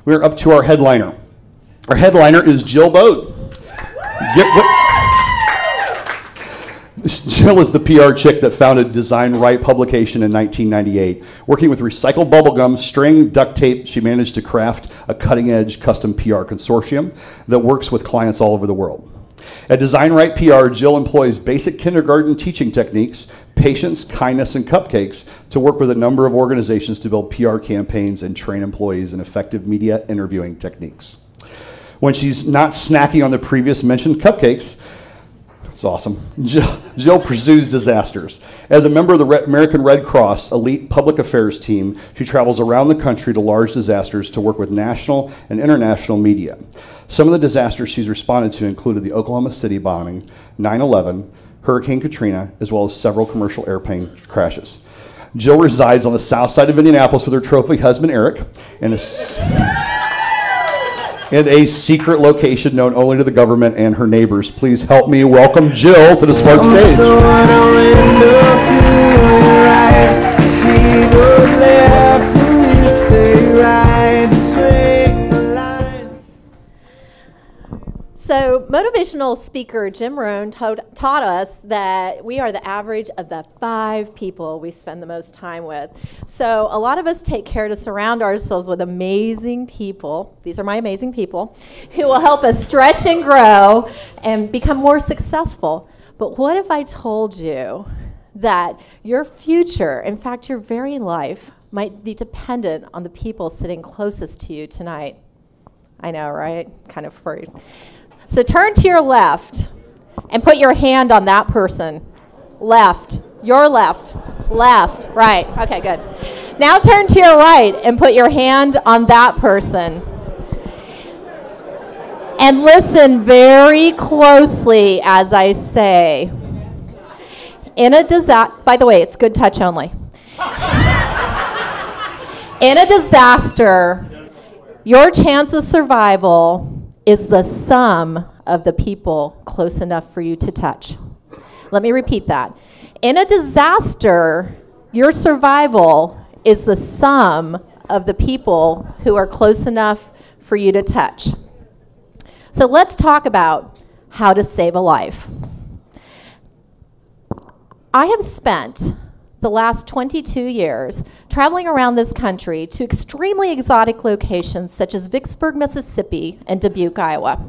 We're up to our headliner. Our headliner is Jill Bode. Jill is the PR chick that founded Design Right publication in 1998. Working with recycled bubblegum, string, duct tape, she managed to craft a cutting-edge custom PR consortium that works with clients all over the world. At Design Right PR, Jill employs basic kindergarten teaching techniques, patience, kindness, and cupcakes to work with a number of organizations to build PR campaigns and train employees in effective media interviewing techniques. When she's not snacking on the previous mentioned cupcakes, it's awesome, Jill pursues disasters. As a member of the American Red Cross elite public affairs team, she travels around the country to large disasters to work with national and international media. Some of the disasters she's responded to included the Oklahoma City bombing, 9/11, Hurricane Katrina, as well as several commercial airplane crashes. Jill resides on the south side of Indianapolis with her trophy husband, Eric, and a secret location known only to the government and her neighbors. Please help me welcome Jill to the Spark stage. So motivational speaker Jim Rohn taught us that we are the average of the 5 people we spend the most time with. So a lot of us take care to surround ourselves with amazing people. These are my amazing people who will help us stretch and grow and become more successful. But what if I told you that your future, in fact your very life, might be dependent on the people sitting closest to you tonight? I know, right? Kind of worried. So turn to your left and put your hand on that person. Left, your left, left, right. Okay, good. Now turn to your right and put your hand on that person. And listen very closely as I say. In a disaster, by the way, it's good touch only. In a disaster, your chance of survival is the sum of the people close enough for you to touch. Let me repeat that. In a disaster, your survival is the sum of the people who are close enough for you to touch. So let's talk about how to save a life. I have spent the last 22 years traveling around this country to extremely exotic locations such as Vicksburg, Mississippi, and Dubuque, Iowa.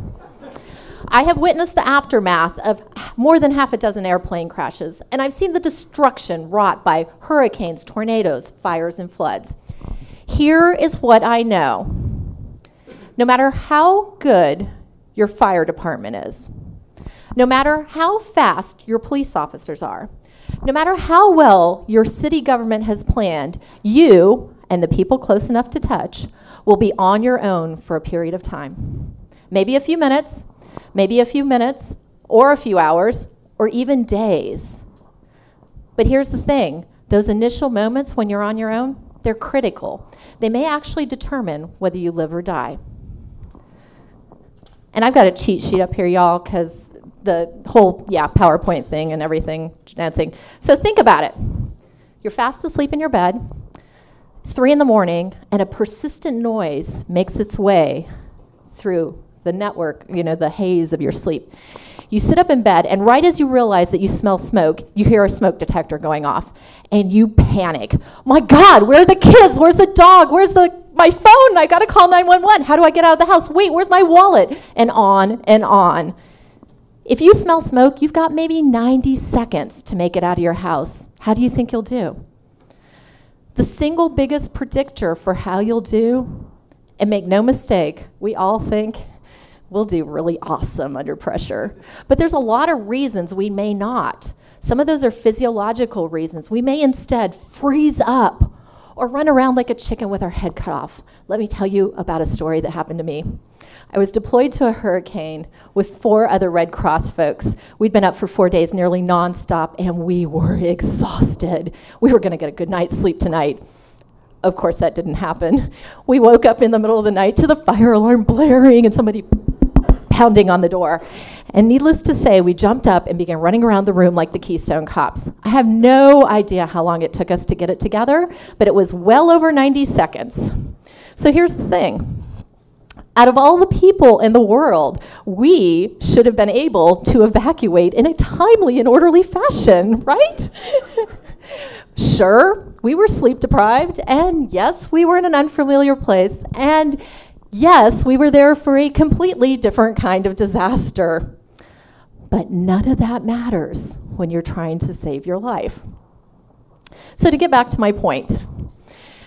I have witnessed the aftermath of more than half a dozen airplane crashes, and I've seen the destruction wrought by hurricanes, tornadoes, fires, and floods. Here is what I know. No matter how good your fire department is, no matter how fast your police officers are, no matter how well your city government has planned, you and the people close enough to touch will be on your own for a period of time. Maybe a few minutes, or a few hours, or even days. But here's the thing, those initial moments when you're on your own, they're critical. They may actually determine whether you live or die. And I've got a cheat sheet up here, y'all, because the whole, PowerPoint thing and everything, dancing. So think about it. You're fast asleep in your bed. It's 3 in the morning, and a persistent noise makes its way through the network, the haze of your sleep. You sit up in bed, and right as you realize that you smell smoke, you hear a smoke detector going off, and you panic. My God, where are the kids? Where's the dog? Where's my phone? I gotta call 911. How do I get out of the house? Wait, where's my wallet? And on and on. If you smell smoke, you've got maybe 90 seconds to make it out of your house. How do you think you'll do? The single biggest predictor for how you'll do, and make no mistake, we all think we'll do really awesome under pressure. But there's a lot of reasons we may not. Some of those are physiological reasons. We may instead freeze up or run around like a chicken with our head cut off. Let me tell you about a story that happened to me. I was deployed to a hurricane with 4 other Red Cross folks. We'd been up for 4 days, nearly nonstop, and we were exhausted. We were going to get a good night's sleep tonight. Of course, that didn't happen. We woke up in the middle of the night to the fire alarm blaring and somebody pounding on the door. And needless to say, we jumped up and began running around the room like the Keystone Cops. I have no idea how long it took us to get it together, but it was well over 90 seconds. So here's the thing. Out of all the people in the world, we should have been able to evacuate in a timely and orderly fashion, right? Sure, we were sleep deprived, and yes, we were in an unfamiliar place, and yes, we were there for a completely different kind of disaster. But none of that matters when you're trying to save your life. So to get back to my point,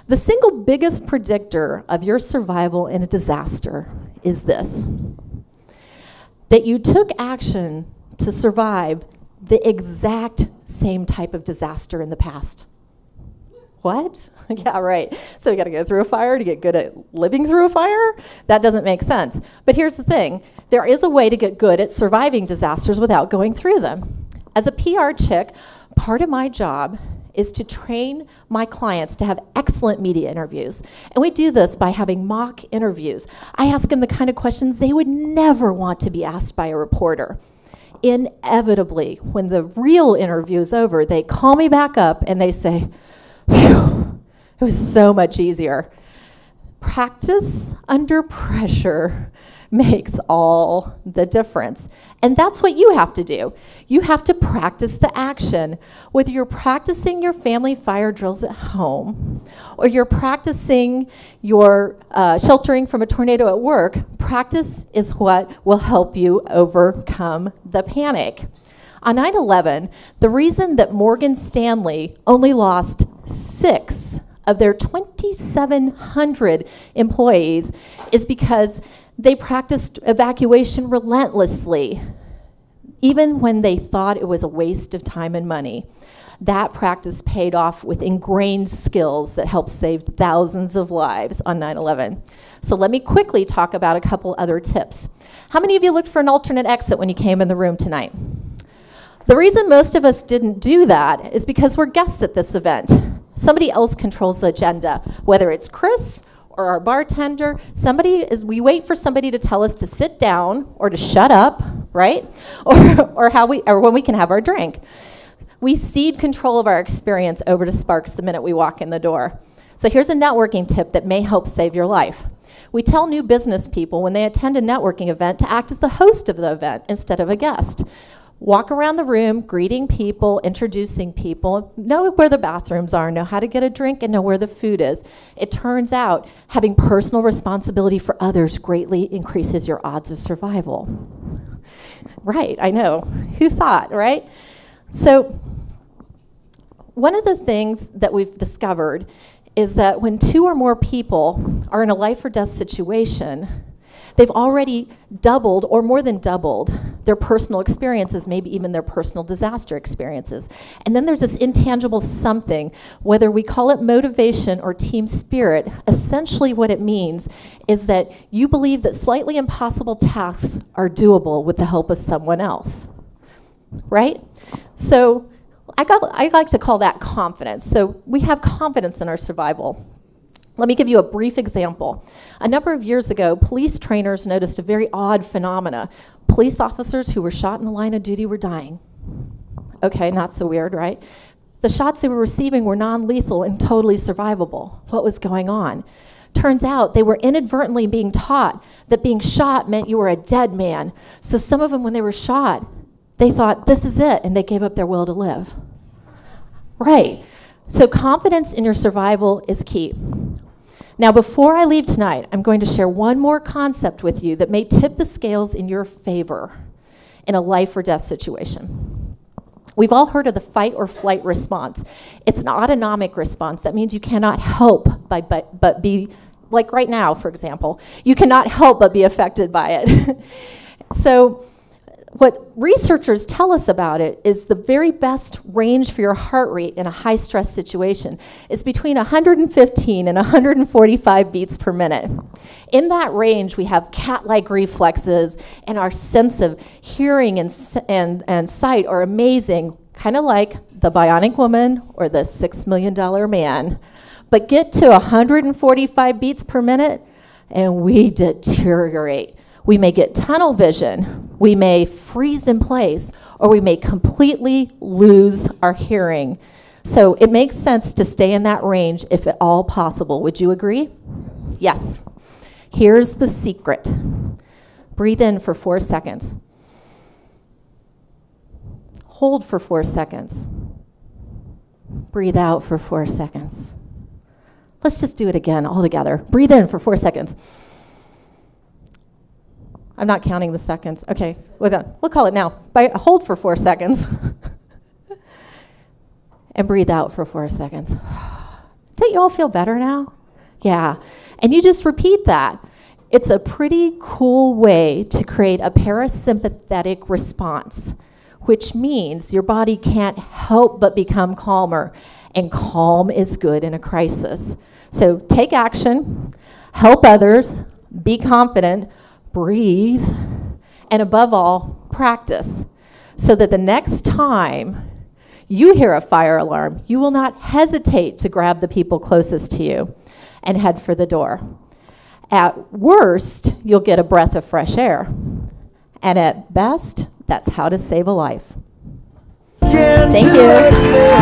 the single biggest predictor of your survival in a disaster is this: that you took action to survive the exact same type of disaster in the past. What? Yeah, right. So you got to go through a fire to get good at living through a fire? That doesn't make sense. But here's the thing. There is a way to get good at surviving disasters without going through them. As a PR chick, part of my job is to train my clients to have excellent media interviews. And we do this by having mock interviews. I ask them the kind of questions they would never want to be asked by a reporter. Inevitably, when the real interview is over, they call me back up and they say, "Phew, it was so much easier." Practice under pressure makes all the difference. And that's what you have to do. You have to practice the action. Whether you're practicing your family fire drills at home, or you're practicing your sheltering from a tornado at work, practice is what will help you overcome the panic. On 9/11, the reason that Morgan Stanley only lost 6 of their 2,700 employees is because they practiced evacuation relentlessly, even when they thought it was a waste of time and money. That practice paid off with ingrained skills that helped save thousands of lives on 9/11. So let me quickly talk about a couple other tips. How many of you looked for an alternate exit when you came in the room tonight? The reason most of us didn't do that is because we're guests at this event. Somebody else controls the agenda, whether it's Chris or our bartender. We wait for somebody to tell us to sit down or to shut up, right? Or when we can have our drink. We cede control of our experience over to Sparks the minute we walk in the door. So here's a networking tip that may help save your life. We tell new business people when they attend a networking event to act as the host of the event instead of a guest. Walk around the room, greeting people, introducing people, know where the bathrooms are, know how to get a drink, and know where the food is. It turns out having personal responsibility for others greatly increases your odds of survival. Right, I know. Who thought, right? So one of the things that we've discovered is that when 2 or more people are in a life or death situation, they've already doubled or more than doubled their personal experiences, maybe even their personal disaster experiences. And then there's this intangible something, whether we call it motivation or team spirit. Essentially what it means is that you believe that slightly impossible tasks are doable with the help of someone else, right? So I like to call that confidence. So we have confidence in our survival. Let me give you a brief example. A number of years ago, police trainers noticed a very odd phenomena. Police officers who were shot in the line of duty were dying. Okay, not so weird, right? The shots they were receiving were non-lethal and totally survivable. What was going on? Turns out they were inadvertently being taught that being shot meant you were a dead man. So some of them, when they were shot, they thought, this is it, and they gave up their will to live. Right. So confidence in your survival is key. Now, before I leave tonight, I'm going to share one more concept with you that may tip the scales in your favor in a life or death situation. We've all heard of the fight or flight response. It's an autonomic response. That means you cannot help but be, like right now, for example, you cannot help but be affected by it. So what researchers tell us about it is the very best range for your heart rate in a high-stress situation is between 115 and 145 beats per minute. In that range, we have cat-like reflexes, and our sense of hearing and sight are amazing, kind of like the Bionic Woman or the $6 Million Man. But get to 145 beats per minute, and we deteriorate. We may get tunnel vision. We may freeze in place, or we may completely lose our hearing. So it makes sense to stay in that range if at all possible. Would you agree? Yes. Here's the secret. Breathe in for 4 seconds. Hold for 4 seconds. Breathe out for 4 seconds. Let's just do it again all together. Breathe in for 4 seconds. I'm not counting the seconds. Okay, we'll call it now. Hold for 4 seconds. And breathe out for 4 seconds. Don't you all feel better now? Yeah. And you just repeat that. It's a pretty cool way to create a parasympathetic response, which means your body can't help but become calmer. And calm is good in a crisis. So take action, help others, be confident, breathe, and above all, practice, so that the next time you hear a fire alarm, you will not hesitate to grab the people closest to you and head for the door. At worst, you'll get a breath of fresh air. And at best, that's how to save a life. Thank you.